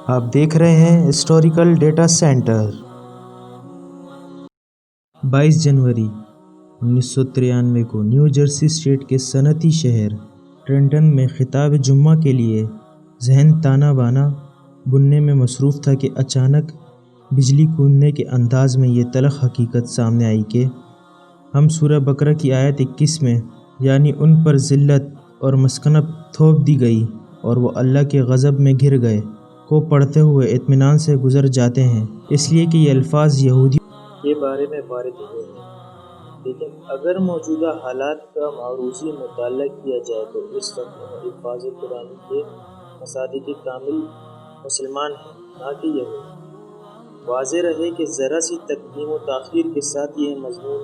آپ دیکھ رہے ہیں ہسٹوریکل ڈیٹا سینٹر۔ 22 جنوری 1993 کو نیو جرسی اسٹیٹ کے صنعتی شہر ٹرنٹن میں خطاب جمعہ کے لیے ذہن تانا بانا بننے میں مصروف تھا کہ اچانک بجلی کودنے کے انداز میں یہ تلخ حقیقت سامنے آئی کہ ہم سورہ بقرہ کی آیت 21 میں یعنی ان پر ذلت اور مسکنت تھوپ دی گئی اور وہ اللہ کے غضب میں گر گئے کو پڑھتے ہوئے اطمینان سے گزر جاتے ہیں، اس لیے کہ یہ الفاظ یہودیوں کے بارے میں وارد ہوئے ہیں۔ لیکن اگر موجودہ حالات کا معروضی مطالعہ کیا جائے تو اس وقت ان الفاظ قرآن کے مصادیق کامل مسلمان ہیں، نہ کہ یہود۔ واضح رہے کہ ذرا سی تقدیم و تاخیر کے ساتھ یہ مضمون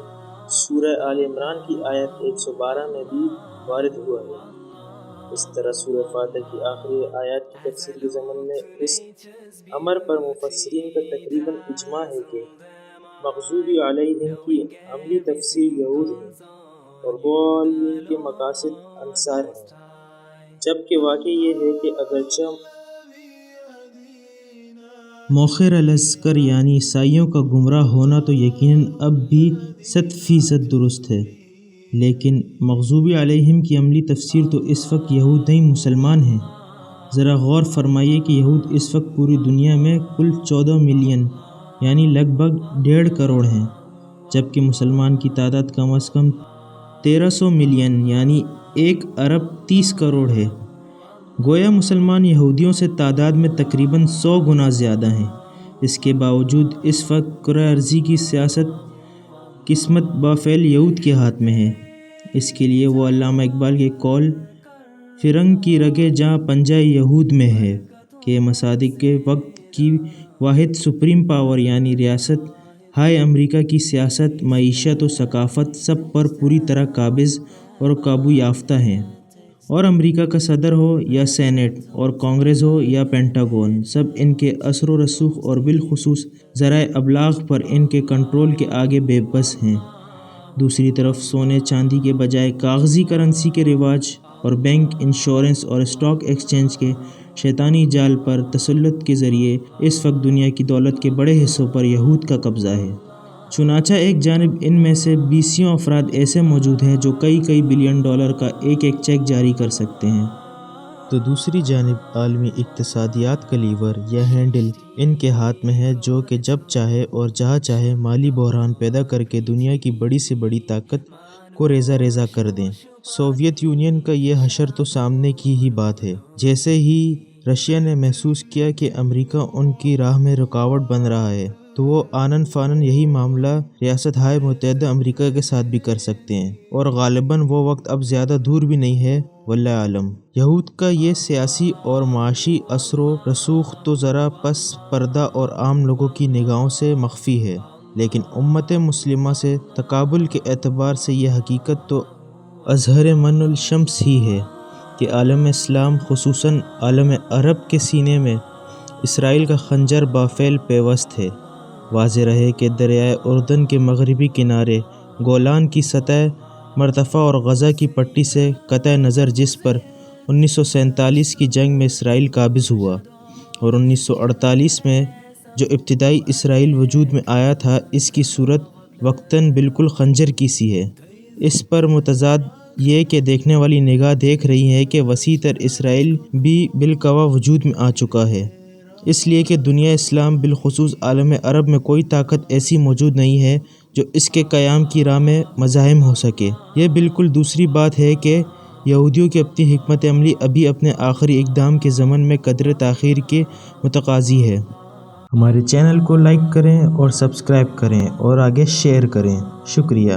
سورہ آل عمران کی آیت 112 میں بھی وارد ہوا ہے۔ اس طرح سورہ فاتح کی آخری آیات کی تفسیر کے ضمن میں اس امر پر مفسرین کا تقریباً اجماع ہے کہ مغضوب علیہم کی عملی تفسیر یہود ہے اور ضالین کے مقاصد انصار ہیں، جبکہ واقع یہ ہے کہ اگرچہ مؤخر الاذکر یعنی عیسائیوں کا گمراہ ہونا تو یقیناً اب بھی 100% درست ہے، لیکن مغضوب علیہم کی عملی تفسیر تو اس وقت یہود نہیں مسلمان ہیں۔ ذرا غور فرمائیے کہ یہود اس وقت پوری دنیا میں کل 14 ملین یعنی لگ بھگ 1.5 کروڑ ہیں، جبکہ مسلمان کی تعداد کم از کم 1300 ملین یعنی 1 ارب 30 کروڑ ہے۔ گویا مسلمان یہودیوں سے تعداد میں تقریباً 100 گنا زیادہ ہیں۔ اس کے باوجود اس وقت کرۂ ارضی کی سیاست قسمت بافعل یہود کے ہاتھ میں ہے۔ اس کے لیے وہ علامہ اقبال کے قول فرنگ کی رگیں جہاں پنجہ یہود میں ہے کہ مصادیق کے وقت کی واحد سپریم پاور یعنی ریاست ہائے امریکہ کی سیاست، معیشت و ثقافت سب پر پوری طرح قابض اور قابو یافتہ ہیں، اور امریکہ کا صدر ہو یا سینٹ اور کانگریس ہو یا پینٹاگون، سب ان کے اثر و رسوخ اور بالخصوص ذرائع ابلاغ پر ان کے کنٹرول کے آگے بے بس ہیں۔ دوسری طرف سونے چاندی کے بجائے کاغذی کرنسی کے رواج اور بینک، انشورنس اور اسٹاک ایکسچینج کے شیطانی جال پر تسلط کے ذریعے اس وقت دنیا کی دولت کے بڑے حصوں پر یہود کا قبضہ ہے۔ چنانچہ ایک جانب ان میں سے 20 افراد ایسے موجود ہیں جو کئی بلین ڈالر کا ایک چیک جاری کر سکتے ہیں، تو دوسری جانب عالمی اقتصادیات کا لیور یا ہینڈل ان کے ہاتھ میں ہے جو کہ جب چاہے اور جہاں چاہے مالی بحران پیدا کر کے دنیا کی بڑی سے بڑی طاقت کو ریزہ کر دیں۔ سوویت یونین کا یہ حشر تو سامنے کی ہی بات ہے۔ جیسے ہی رشیا نے محسوس کیا کہ امریکہ ان کی راہ میں رکاوٹ بن رہا ہے تو وہ آنن فانن یہی معاملہ ریاست ہائے متحدہ امریکہ کے ساتھ بھی کر سکتے ہیں، اور غالباً وہ وقت اب زیادہ دور بھی نہیں ہے، واللہ عالم۔ یہود کا یہ سیاسی اور معاشی اثر و رسوخ تو ذرا پس پردہ اور عام لوگوں کی نگاہوں سے مخفی ہے، لیکن امت مسلمہ سے تقابل کے اعتبار سے یہ حقیقت تو اظہر من الشمس ہی ہے کہ عالم اسلام خصوصاً عالم عرب کے سینے میں اسرائیل کا خنجر بافعل پیوست ہے۔ واضح رہے کہ دریائے اردن کے مغربی کنارے، گولان کی سطح مرتفع اور غزہ کی پٹی سے قطع نظر جس پر 1947 کی جنگ میں اسرائیل قابض ہوا اور 1948 میں جو ابتدائی اسرائیل وجود میں آیا تھا، اس کی صورت وقتاً بالکل خنجر کی سی ہے۔ اس پر متضاد یہ کہ دیکھنے والی نگاہ دیکھ رہی ہے کہ وسیع تر اسرائیل بھی بالقوا وجود میں آ چکا ہے، اس لیے کہ دنیا اسلام بالخصوص عالم عرب میں کوئی طاقت ایسی موجود نہیں ہے جو اس کے قیام کی راہ میں مزاحم ہو سکے۔ یہ بالکل دوسری بات ہے کہ یہودیوں کی اپنی حکمت عملی ابھی اپنے آخری اقدام کے ضمن میں قدر تاخیر کے متقاضی ہے۔ ہمارے چینل کو لائک کریں اور سبسکرائب کریں اور آگے شیئر کریں۔ شکریہ۔